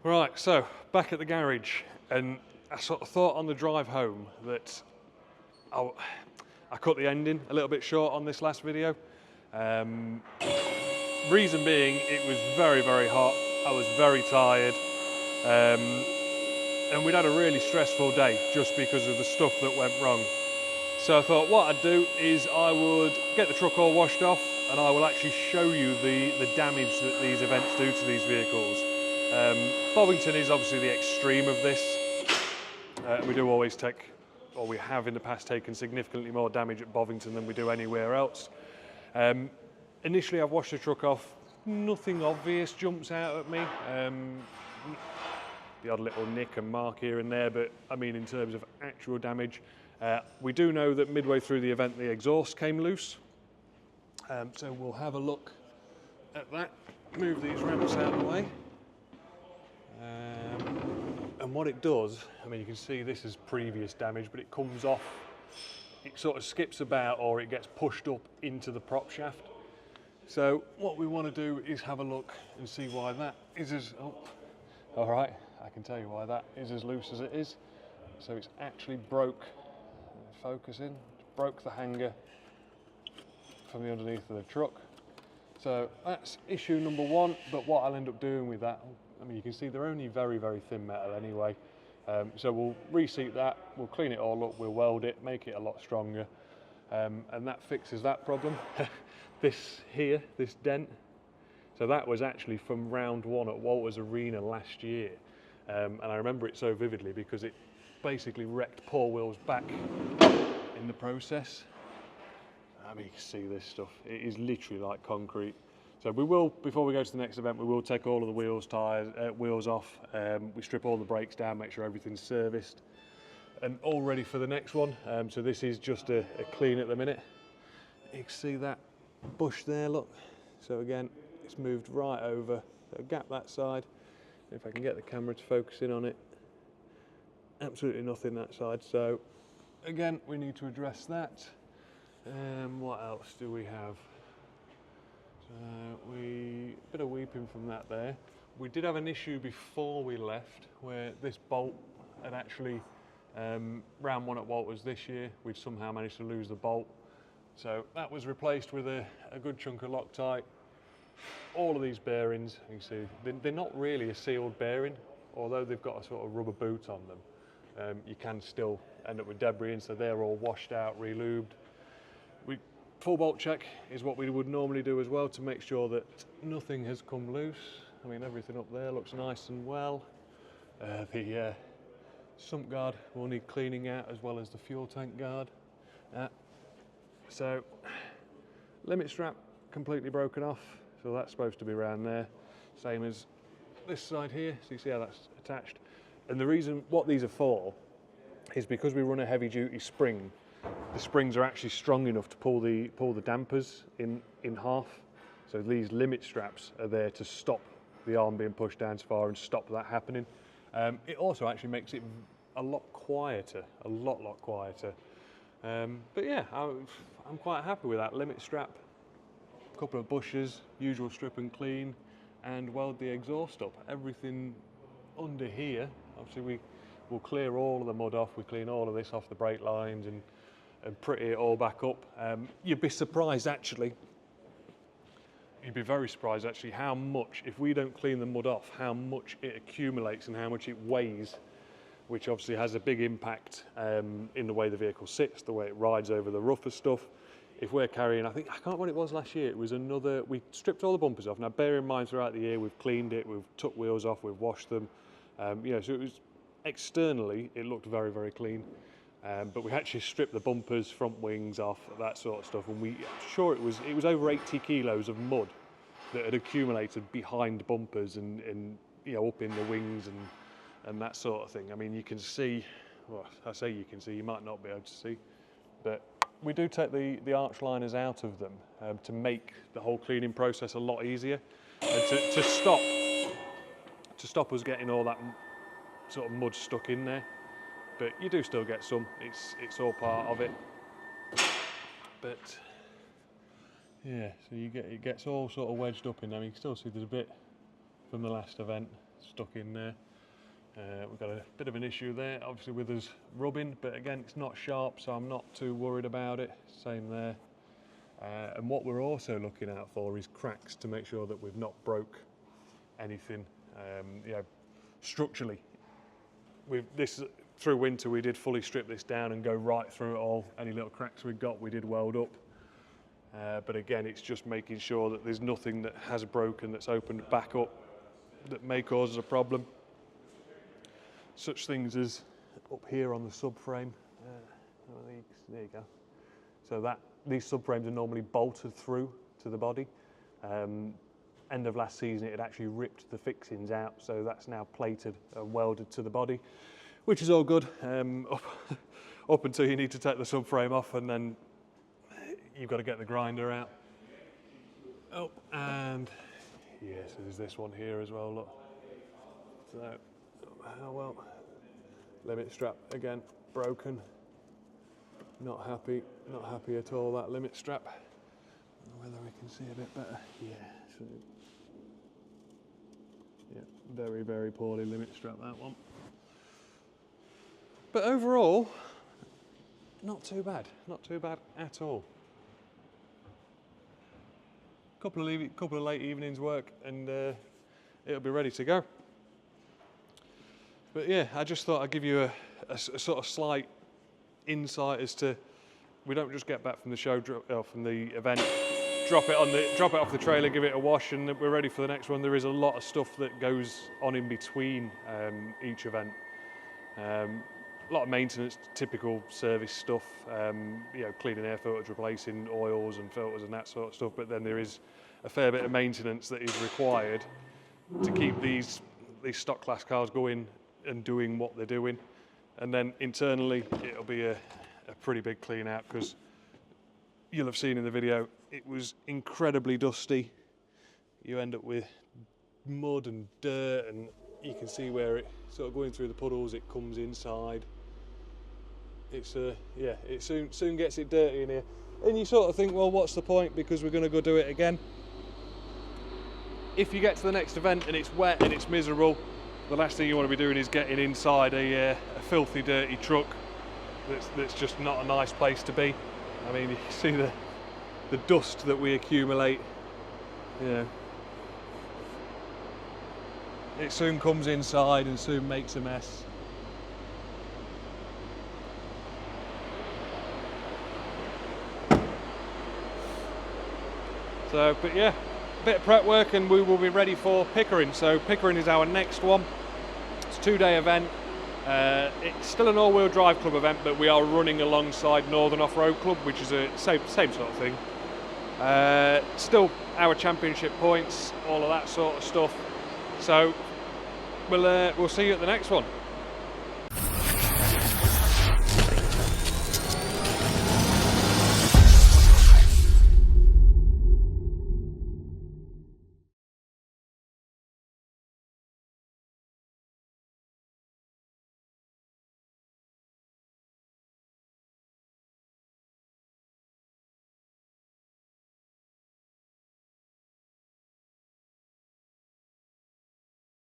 Right, so back at the garage, and I sort of thought on the drive home that I cut the ending a little bit short on this last video. Reason being, it was very, very hot. I was very tired, and we'd had a really stressful day just because of the stuff that went wrong. So I thought what I'd do is I would get the truck all washed off, and I will actually show you the damage that these events do to these vehicles. Bovington is obviously the extreme of this. We do always take, or we have in the past taken significantly more damage at Bovington than we do anywhere else. Initially I've washed the truck off, nothing obvious jumps out at me. The odd little nick and mark here and there, but I mean in terms of actual damage, we do know that midway through the event the exhaust came loose. So we'll have a look at that, move these ramps out of the way. And what it does, I mean you can see this is previous damage, but it comes off, it sort of skips about or it gets pushed up into the prop shaft. So what we want to do is have a look and see why that is as, all right, I can tell you why that is as loose as it is. So it's actually broke, focusing, broke the hanger from the underneath of the truck. So that's issue number one, but what I'll end up doing with that, I mean you can see they're only very, very thin metal anyway. So we'll reseat that, we'll clean it all up, we'll weld it, make it a lot stronger, and that fixes that problem. This here, this dent, so that was actually from round one at Walters Arena last year. And I remember it so vividly because it basically wrecked poor Will's back in the process. I mean, you can see this stuff. It is literally like concrete. So we will, before we go to the next event, we will take all of the wheels, tyres, wheels off. We strip all the brakes down, make sure everything's serviced and all ready for the next one. So this is just a clean at the minute. You can see that bush there, look. So again, it's moved right over, so a gap that side. If I can get the camera to focus in on it, absolutely nothing that side. So again, we need to address that. What else do we have? So bit of weeping from that there. We did have an issue before we left where this bolt had actually, round one at Walters this year, we'd somehow managed to lose the bolt. So that was replaced with a good chunk of Loctite. All of these bearings, you can see, they're not really a sealed bearing, although they've got a sort of rubber boot on them. You can still end up with debris, and so they're all washed out, re-lubed. Full bolt check is what we would normally do as well to make sure that nothing has come loose. I mean, everything up there looks nice and well. The sump guard will need cleaning out as well as the fuel tank guard. So limit strap completely broken off, so that's supposed to be around there. Same as this side here, so you see how that's attached. And the reason what these are for is because we run a heavy duty spring. The springs are actually strong enough to pull the dampers in half. So these limit straps are there to stop the arm being pushed down so far and stop that happening. It also actually makes it a lot quieter, a lot quieter. But yeah, I'm quite happy with that limit strap. A couple of bushes, usual strip and clean, and weld the exhaust up. Everything under here, obviously we'll clear all of the mud off, we clean all of this off the brake lines and pretty it all back up. You'd be surprised actually, you'd be very surprised actually how much, if we don't clean the mud off, how much it accumulates and how much it weighs, which obviously has a big impact in the way the vehicle sits, the way it rides over the rougher stuff. If we're carrying, I can't remember what it was last year, it was we stripped all the bumpers off. Now bear in mind throughout the year we've cleaned it, we've took wheels off, we've washed them. You know, so it was externally, it looked very, very clean. But we actually stripped the bumpers, front wings off, that sort of stuff, and I'm sure it was over 80 kilos of mud that had accumulated behind bumpers and you know, up in the wings and that sort of thing. I mean, you can see, well, I say you can see, you might not be able to see, but we do take the arch liners out of them to make the whole cleaning process a lot easier and to stop us getting all that sort of mud stuck in there. But you do still get some, it's all part of it. But yeah, so it gets all sort of wedged up in there. You can still see there's a bit from the last event. stuck in there. We've got a bit of an issue there, obviously with us rubbing, but again, it's not sharp, so I'm not too worried about it. Same there. And what we're also looking out for is cracks to make sure that we've not broke anything, you know, structurally. Through winter, we did fully strip this down and go right through it all. Any little cracks we got, we did weld up. But again, it's just making sure that there's nothing that has broken that's opened back up that may cause us a problem. Such things as up here on the subframe. There you go. So these subframes are normally bolted through to the body. End of last season, it had actually ripped the fixings out, so that's now plated and welded to the body, which is all good up until you need to take the subframe off, and then you've got to get the grinder out. Oh, and yeah, so there's this one here as well, look. So, oh well, limit strap again, broken. Not happy at all, that limit strap. I don't know whether we can see a bit better. Yeah, so, yeah, very, very poorly limit strap, that one. But overall, not too bad at all. Couple of late evenings work and it'll be ready to go. But yeah, I just thought I'd give you a sort of slight insight as to, we don't just get back from the show, from the event, drop it off the trailer, give it a wash, and we're ready for the next one. There is a lot of stuff that goes on in between each event. A lot of maintenance, typical service stuff, you know, cleaning air filters, replacing oils and filters and that sort of stuff. But then there is a fair bit of maintenance that is required to keep these stock class cars going and doing what they're doing. And then internally, it'll be a pretty big clean out, because you'll have seen in the video, it was incredibly dusty. You end up with mud and dirt, and you can see where it sort of going through the puddles, it comes inside. It's yeah, it soon gets it dirty in here. And you sort of think, well, what's the point, because we're going to go do it again. If you get to the next event and it's wet and it's miserable, the last thing you want to be doing is getting inside a filthy, dirty truck that's just not a nice place to be. I mean, you see the dust that we accumulate. You know, it soon comes inside and soon makes a mess. So, but yeah, a bit of prep work and we will be ready for Pickering. So Pickering is our next one. It's a 2-day event. It's still an all-wheel drive club event, but we are running alongside Northern Off-Road Club, which is a same sort of thing. Still our championship points, all of that sort of stuff. So we'll see you at the next one.